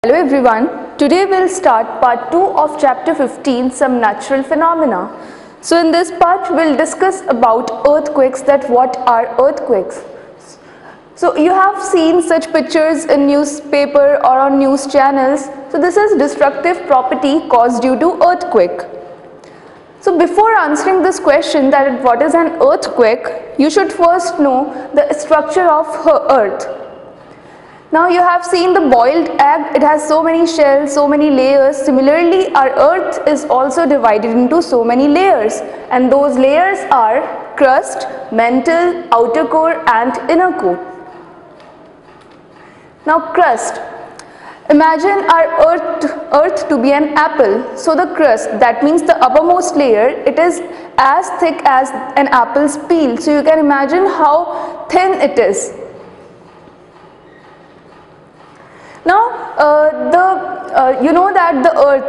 Hello everyone, today we'll start part 2 of chapter 15, some natural phenomena. So in this part we'll discuss about earthquakes, that what are earthquakes. So you have seen such pictures in newspaper or on news channels. So this is destructive property caused due to earthquake. So before answering this question, that what is an earthquake, you should first know the structure of earth. Now you have seen the boiled egg, it has so many shells, so many layers. Similarly, our earth is also divided into so many layers, and those layers are crust, mantle, outer core and inner core. Now crust. Imagine our earth to be an apple. So the crust, that means the uppermost layer, it is as thick as an apple's peel. So you can imagine how thin it is. Now, you know that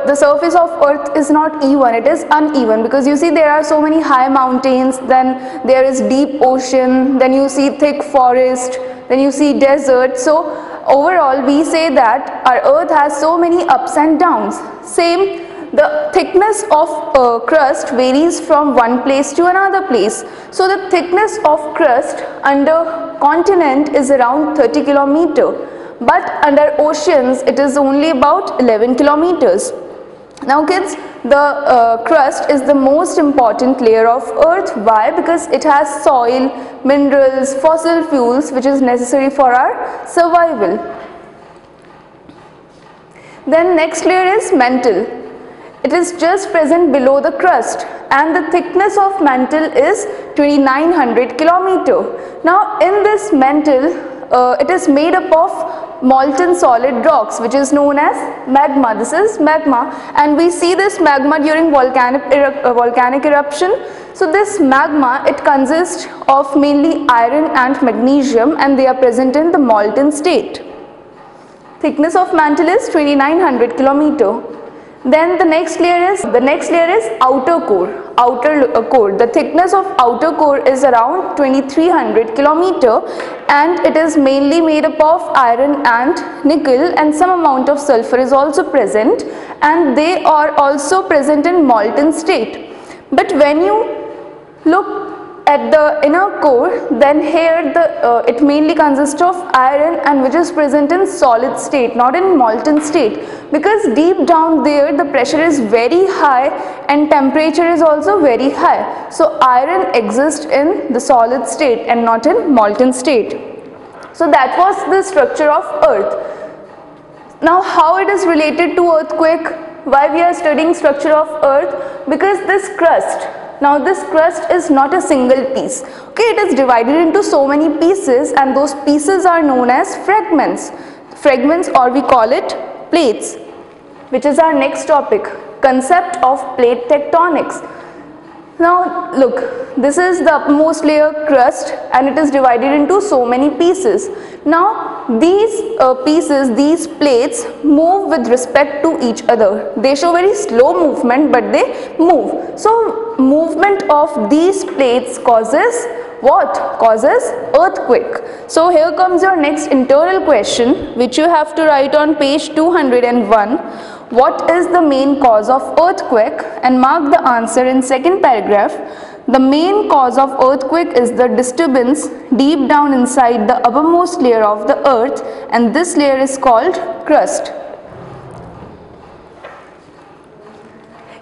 the surface of earth is not even, it is uneven, because you see there are so many high mountains, then there is deep ocean, then you see thick forest, then you see desert. So overall we say that our earth has so many ups and downs. Same, the thickness of crust varies from one place to another place. So the thickness of crust under continent is around 30 kilometers. But under oceans it is only about 11 kilometers. Now kids, the crust is the most important layer of earth. Why? Because it has soil, minerals, fossil fuels which is necessary for our survival. Then next layer is mantle. It is just present below the crust, and the thickness of mantle is 2900 kilometers. Now in this mantle, it is made up of molten solid rocks which is known as magma. This is magma, and we see this magma during volcanic eruption. So this magma, it consists of mainly iron and magnesium, and they are present in the molten state. Thickness of mantle is 2900 kilometers. Then the next layer is outer core. The thickness of outer core is around 2300 kilometers, and it is mainly made up of iron and nickel, and some amount of sulfur is also present, and they are also present in molten state. But when you look at the inner core, then here it mainly consists of iron, and which is present in solid state, not in molten state, because deep down there the pressure is very high and temperature is also very high. So iron exists in the solid state and not in molten state. So that was the structure of earth. Now how it is related to earthquake? Why we are studying structure of earth? Because this crust, now this crust is not a single piece. Okay, it is divided into so many pieces, and those pieces are known as fragments. Fragments, or we call it plates, which is our next topic, concept of plate tectonics. Now look, this is the uppermost layer, crust, and it is divided into so many pieces. Now these pieces, these plates move with respect to each other. They show very slow movement, but they move. So movement of these plates causes what? Causes earthquake. So here comes your next internal question, which you have to write on page 201. What is the main cause of earthquake? And mark the answer in second paragraph. The main cause of earthquake is the disturbance deep down inside the uppermost layer of the earth, and this layer is called crust.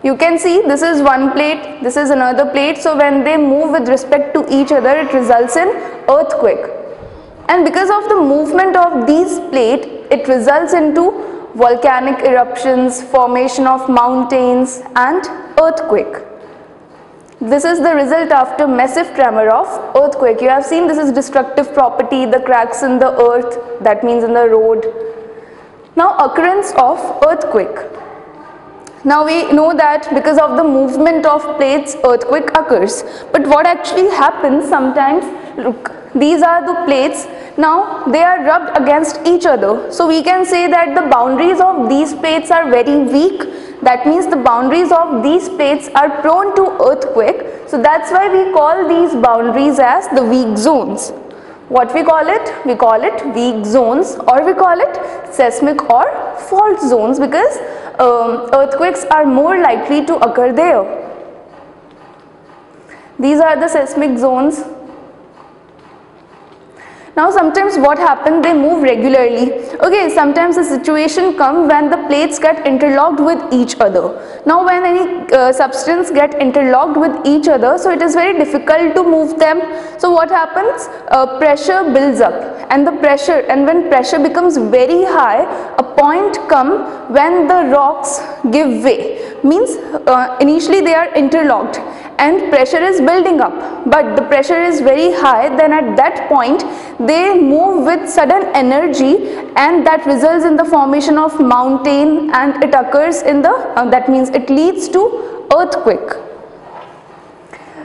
You can see this is one plate, this is another plate. So when they move with respect to each other, it results in earthquake. And because of the movement of these plates, it results into volcanic eruptions, formation of mountains and earthquake. This is the result after massive tremor of earthquake. You have seen this is destructive property, the cracks in the earth, that means in the road. Now occurrence of earthquake. Now we know that because of the movement of plates, earthquake occurs. But what actually happens sometimes, look, these are the plates. Now they are rubbed against each other. So we can say that the boundaries of these plates are very weak. That means the boundaries of these plates are prone to earthquake. So that's why we call these boundaries as the weak zones. What we call it? We call it weak zones, or we call it seismic or fault zones, because earthquakes are more likely to occur there. These are the seismic zones. Now sometimes what happens, they move regularly. Okay, sometimes a situation comes when the plates get interlocked with each other. Now when any substance get interlocked with each other, so it is very difficult to move them. So what happens? Pressure builds up, and when pressure becomes very high, a point comes when the rocks give way. Means initially they are interlocked and pressure is building up, but the pressure is very high, then at that point they move with sudden energy, and that results in the formation of mountain, and it occurs in the that means it leads to earthquake.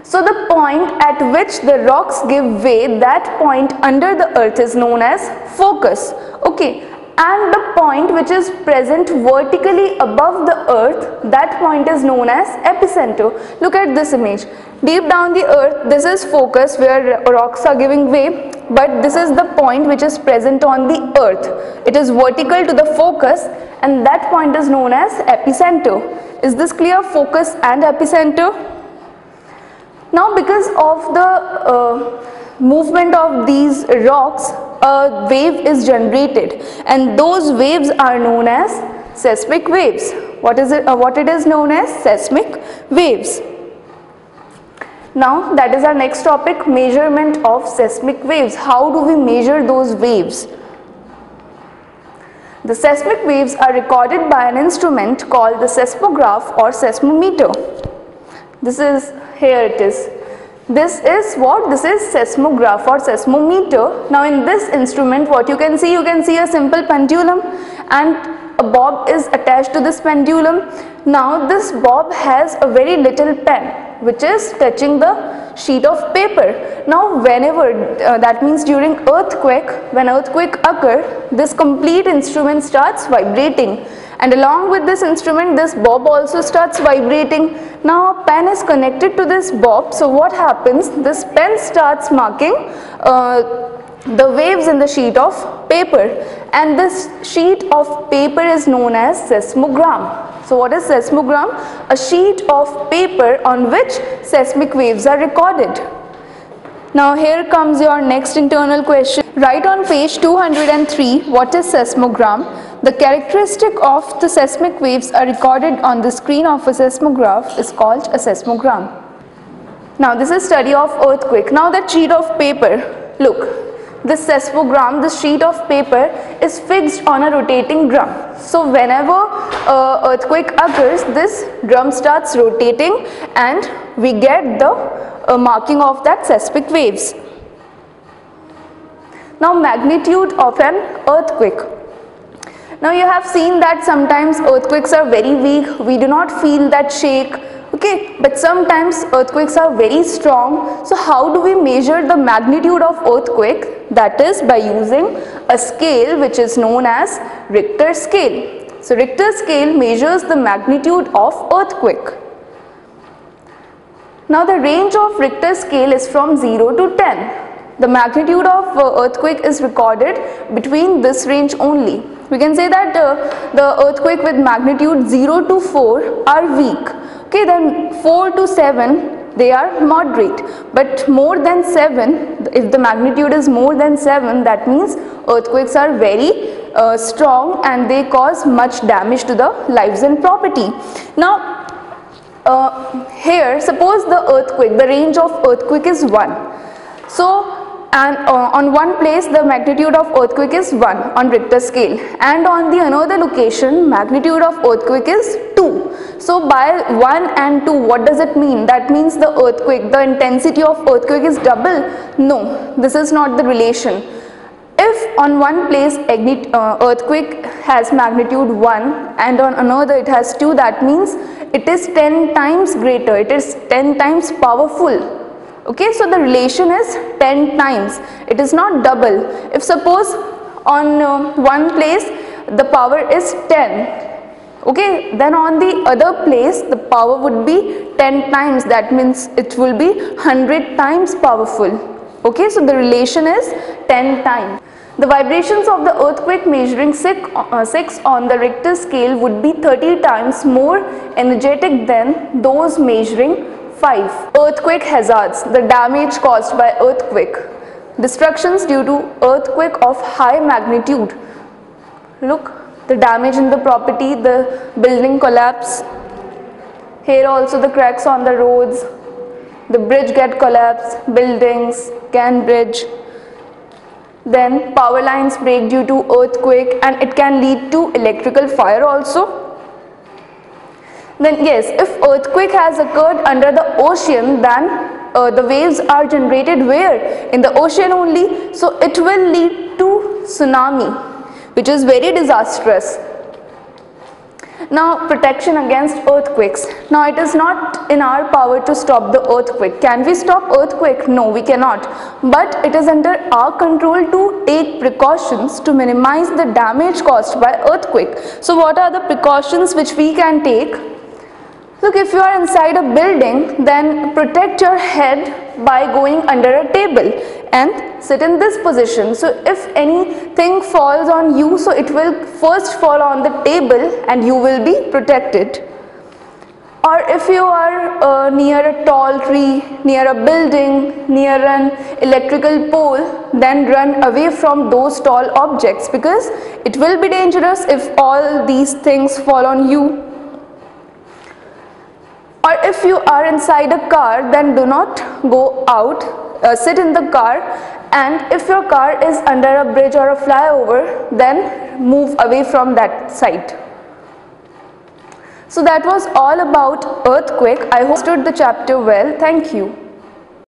So the point at which the rocks give way, that point under the earth is known as focus. Okay, and the point which is present vertically above the earth, that point is known as epicenter. Look at this image. Deep down the earth, this is focus where rocks are giving way, but this is the point which is present on the earth. It is vertical to the focus, and that point is known as epicenter. Is this clear? Focus and epicenter. Now because of the movement of these rocks, a wave is generated, and those waves are known as seismic waves. What it is known as? Seismic waves. Now that is our next topic, measurement of seismic waves. How do we measure those waves? The seismic waves are recorded by an instrument called the seismograph or seismometer. Here it is. This is what? This is seismograph or seismometer. Now in this instrument, what you can see a simple pendulum, and a bob is attached to this pendulum. Now this bob has a very little pen which is touching the sheet of paper. Now whenever, that means during earthquake, when earthquake occur, this complete instrument starts vibrating, and along with this instrument, this bob also starts vibrating. Now a pen is connected to this bob, so what happens? This pen starts marking the waves in the sheet of paper, and this sheet of paper is known as seismogram. So what is seismogram? A sheet of paper on which seismic waves are recorded. Now here comes your next internal question. Write on page 203 what is seismogram. The characteristic of the seismic waves are recorded on the screen of a seismograph is called a seismogram. Now this is study of earthquake. Now that sheet of paper, look. This seismogram, this sheet of paper is fixed on a rotating drum. So whenever earthquake occurs, this drum starts rotating, and we get the marking of that seismic waves. Now magnitude of an earthquake. Now you have seen that sometimes earthquakes are very weak, we do not feel that shake. Okay, but sometimes earthquakes are very strong. So how do we measure the magnitude of earthquake? That is by using a scale which is known as Richter scale. So Richter scale measures the magnitude of earthquake. Now the range of Richter scale is from 0 to 10. The magnitude of earthquake is recorded between this range only. We can say that the earthquake with magnitude 0 to 4 are weak. Okay, then 4 to 7 they are moderate, but more than 7, if the magnitude is more than 7, that means earthquakes are very strong and they cause much damage to the lives and property. Now here suppose the earthquake, the range of earthquake is 1. So and on one place the magnitude of earthquake is 1 on Richter scale, and on the another location magnitude of earthquake is 2. So by 1 and 2, what does it mean? That means the earthquake, the intensity of earthquake is double? No, this is not the relation. If on one place earthquake has magnitude 1 and on another it has 2, that means it is 10 times greater, it is 10 times powerful. Okay, so the relation is 10 times, it is not double. If suppose on one place the power is 10, okay, then on the other place the power would be 10 times, that means it will be 100 times powerful. Okay, so the relation is 10 times. The vibrations of the earthquake measuring 6 on the Richter scale would be 30 times more energetic than those measuring 5. Earthquake hazards, the damage caused by earthquake. Destructions due to earthquake of high magnitude. Look, the damage in the property, the building collapse. Here also the cracks on the roads, the bridge get collapsed, buildings, can bridge. Then power lines break due to earthquake and it can lead to electrical fire also. Then yes, if earthquake has occurred under the ocean, then the waves are generated where? In the ocean only. So it will lead to tsunami, which is very disastrous. Now, protection against earthquakes. Now, it is not in our power to stop the earthquake. Can we stop earthquake? No, we cannot. But it is under our control to take precautions to minimize the damage caused by earthquake. So, what are the precautions which we can take? Look, if you are inside a building, then protect your head by going under a table and sit in this position. So if anything falls on you, so it will first fall on the table and you will be protected. Or if you are near a tall tree, near a building, near an electrical pole, then run away from those tall objects because it will be dangerous if all these things fall on you. Or if you are inside a car, then do not go out, sit in the car, and if your car is under a bridge or a flyover, then move away from that site. So that was all about earthquake. I hope you understood the chapter well. Thank you.